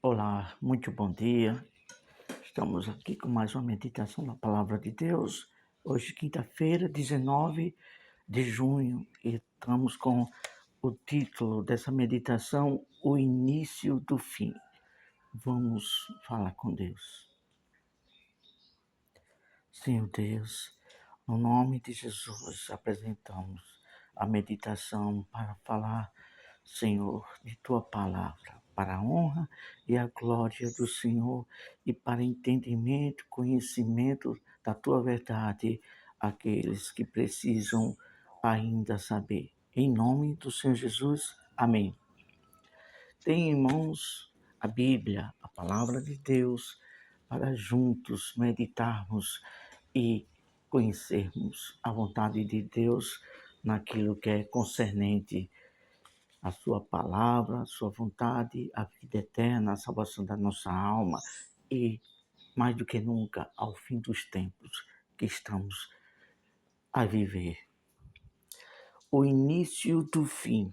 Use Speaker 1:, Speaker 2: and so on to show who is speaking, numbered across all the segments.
Speaker 1: Olá, muito bom dia. Estamos aqui com mais uma meditação na Palavra de Deus. Hoje, quinta-feira, 19 de junho, e estamos com o título dessa meditação, O Início do Fim. Vamos falar com Deus. Senhor Deus, no nome de Jesus, apresentamos a meditação para falar, Senhor, de Tua Palavra, para a honra e a glória do Senhor e para entendimento, conhecimento da Tua verdade, aqueles que precisam ainda saber. Em nome do Senhor Jesus, amém. Tem em mãos a Bíblia, a Palavra de Deus, para juntos meditarmos e conhecermos a vontade de Deus naquilo que é concernente à sua palavra, à sua vontade, à vida eterna, à salvação da nossa alma e, mais do que nunca, ao fim dos tempos que estamos a viver. O início do fim.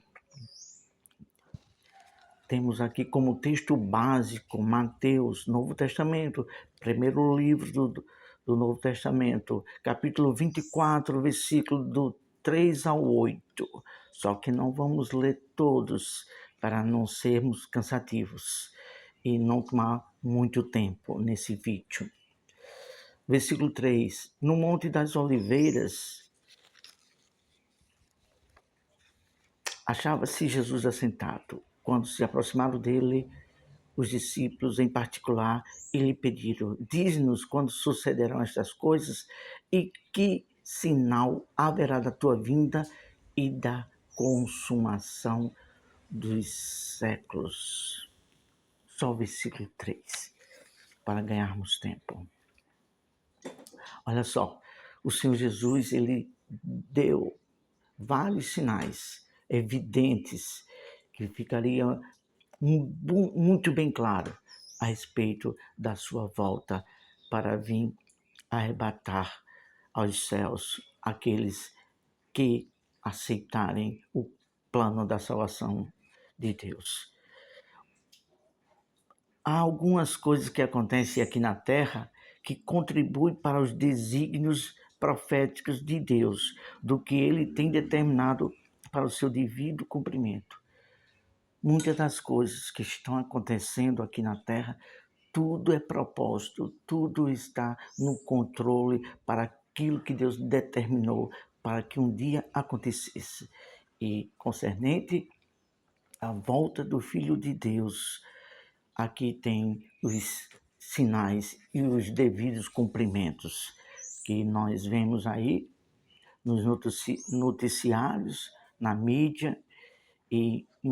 Speaker 1: Temos aqui como texto básico Mateus, Novo Testamento, primeiro livro do Novo Testamento, capítulo 24, versículo do 3 ao 8. Só que não vamos ler todos para não sermos cansativos e não tomar muito tempo nesse vídeo. Versículo 3. No Monte das Oliveiras, achava-se Jesus assentado. Quando se aproximaram dele, os discípulos em particular, e lhe pediram: diz-nos quando sucederão estas coisas e que sinal haverá da tua vinda e da consumação dos séculos. Só o versículo 3, para ganharmos tempo. Olha só, o Senhor Jesus, ele deu vários sinais evidentes que ficariam muito bem claro a respeito da sua volta para vir arrebatar aos céus aqueles que aceitarem o plano da salvação de Deus. Há algumas coisas que acontecem aqui na Terra que contribuem para os desígnios proféticos de Deus, do que Ele tem determinado para o seu devido cumprimento. Muitas das coisas que estão acontecendo aqui na Terra, tudo é propósito, tudo está no controle para aquilo que Deus determinou para que um dia acontecesse. E concernente à volta do Filho de Deus, aqui tem os sinais e os devidos cumprimentos que nós vemos aí nos noticiários, na mídia e em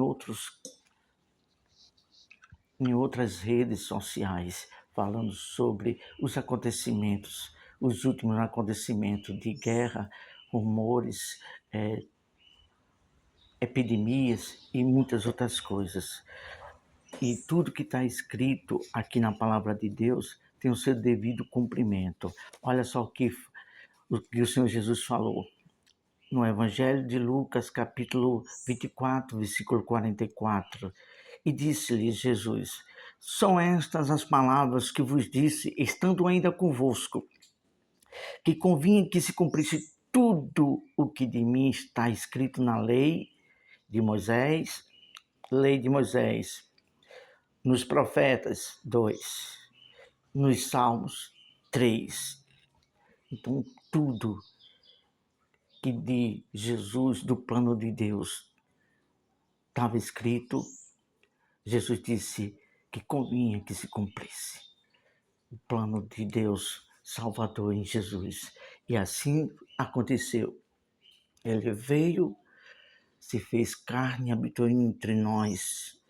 Speaker 1: outras redes sociais, falando sobre os acontecimentos, os últimos acontecimentos de guerra, rumores, epidemias e muitas outras coisas. E tudo que está escrito aqui na Palavra de Deus tem o seu devido cumprimento. Olha só o que o Senhor Jesus falou no Evangelho de Lucas, capítulo 24, versículo 44. E disse-lhe Jesus: são estas as palavras que vos disse, estando ainda convosco, que convinha que se cumprisse tudo o que de mim está escrito na lei de Moisés, nos profetas, 2, nos salmos, 3. Então, tudo que de Jesus, do plano de Deus, estava escrito, Jesus disse que convinha que se cumprisse o plano de Deus Salvador em Jesus. E assim aconteceu. Ele veio, se fez carne, habitou entre nós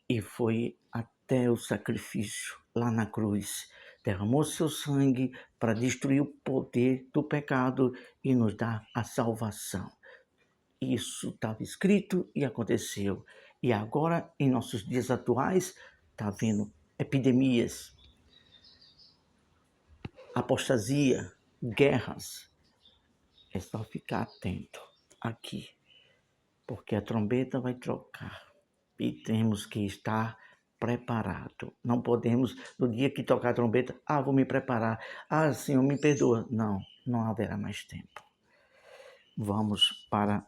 Speaker 1: e foi até o sacrifício lá na cruz. Derramou seu sangue para destruir o poder do pecado e nos dar a salvação. Isso estava escrito e aconteceu. E agora, em nossos dias atuais, está havendo epidemias, apostasia, guerras. É só ficar atento aqui, porque a trombeta vai trocar e temos que estar preparado. Não podemos, no dia que tocar a trombeta, vou me preparar. Senhor, me perdoa. Não, não haverá mais tempo. Vamos para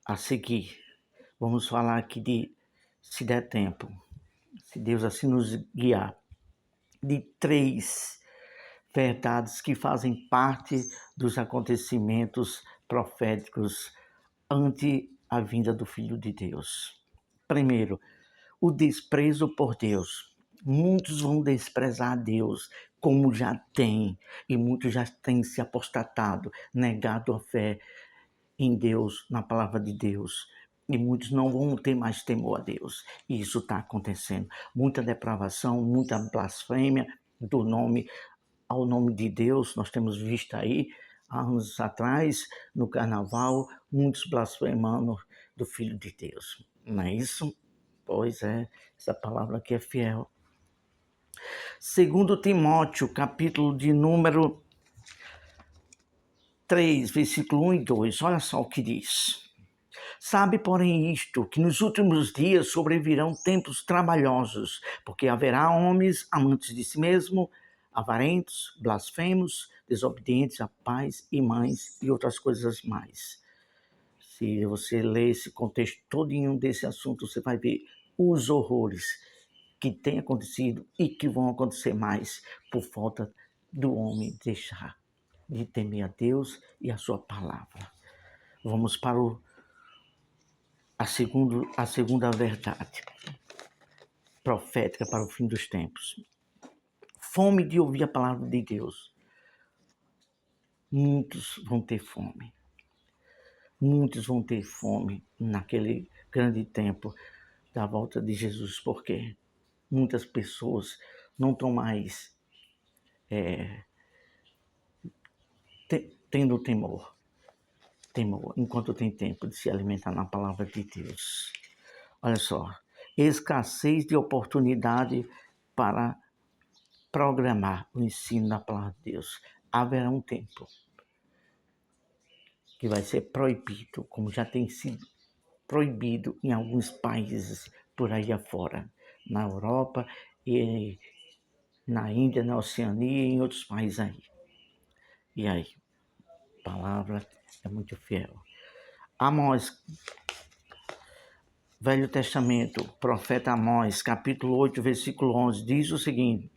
Speaker 1: a seguir. Vamos falar aqui de, se der tempo, se Deus assim nos guiar, de 3 verdades que fazem parte dos acontecimentos proféticos ante a vinda do Filho de Deus. Primeiro, o desprezo por Deus. Muitos vão desprezar Deus, como já tem, e muitos já têm se apostatado, negado a fé em Deus, na palavra de Deus. E muitos não vão ter mais temor a Deus. E isso está acontecendo. Muita depravação, muita blasfêmia do nome ao nome de Deus. Nós temos visto aí, há anos atrás, no carnaval, muitos blasfemando do Filho de Deus. Não é isso? Pois é, essa palavra aqui é fiel. 2 Timóteo, capítulo de número 3, versículo 1 e 2. Olha só o que diz. Sabe, porém, isto, que nos últimos dias sobrevirão tempos trabalhosos, porque haverá homens amantes de si mesmo, avarentos, blasfemos, desobedientes a pais e mães e outras coisas mais. Se você ler esse contexto todinho desse assunto, você vai ver os horrores que têm acontecido e que vão acontecer mais por falta do homem deixar de temer a Deus e a sua palavra. Vamos para a segunda verdade profética para o fim dos tempos. Fome de ouvir a palavra de Deus. Muitos vão ter fome. Muitos vão ter fome naquele grande tempo da volta de Jesus, porque muitas pessoas não estão mais tendo temor, enquanto tem tempo de se alimentar na palavra de Deus. Olha só, escassez de oportunidade para programar o ensino da palavra de Deus. Haverá um tempo que vai ser proibido, como já tem sido proibido em alguns países por aí afora, na Europa e na Índia, na Oceania e em outros países aí. E aí, a palavra é muito fiel. Amós, Velho Testamento, profeta Amós, capítulo 8, versículo 11, diz o seguinte: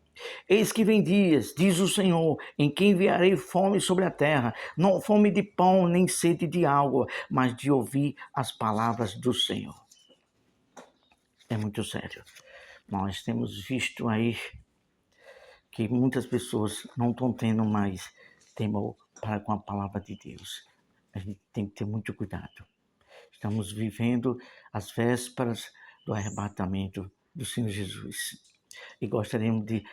Speaker 1: Eis que vem dias, diz o Senhor, em que enviarei fome sobre a terra, não fome de pão, nem sede de água, mas de ouvir as palavras do Senhor. É muito sério. Nós temos visto aí que muitas pessoas não estão tendo mais temor para com a palavra de Deus. A gente tem que ter muito cuidado. Estamos vivendo as vésperas do arrebatamento do Senhor Jesus. E gostaríamos de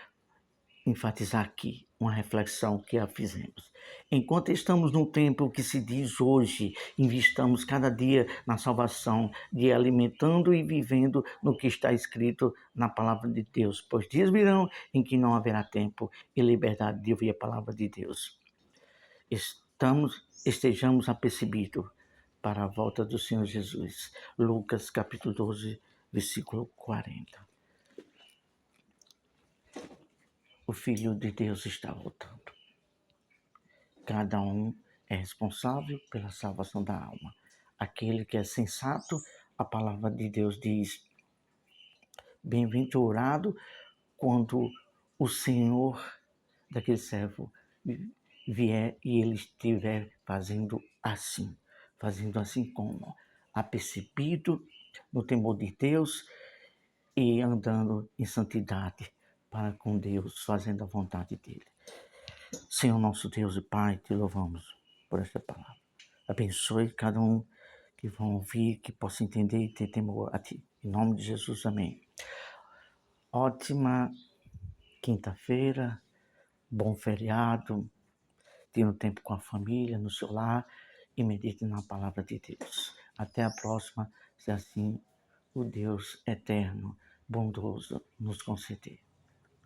Speaker 1: enfatizar aqui uma reflexão que já fizemos. Enquanto estamos num tempo que se diz hoje, investamos cada dia na salvação, de alimentando e vivendo no que está escrito na palavra de Deus, pois dias virão em que não haverá tempo e liberdade de ouvir a palavra de Deus. Estejamos apercebidos para a volta do Senhor Jesus. Lucas capítulo 12, versículo 40. O Filho de Deus está voltando. Cada um é responsável pela salvação da alma. Aquele que é sensato, a palavra de Deus diz: bem-aventurado quando o Senhor daquele servo vier e ele estiver fazendo assim como apercebido no temor de Deus e andando em santidade para com Deus, fazendo a vontade dele. Senhor nosso Deus e Pai, te louvamos por esta palavra. Abençoe cada um que vão ouvir, que possa entender e ter temor a Ti. Em nome de Jesus, amém. Ótima quinta-feira, bom feriado, tenha um tempo com a família, no seu lar e medite na palavra de Deus. Até a próxima, se assim o Deus eterno, bondoso, nos conceder.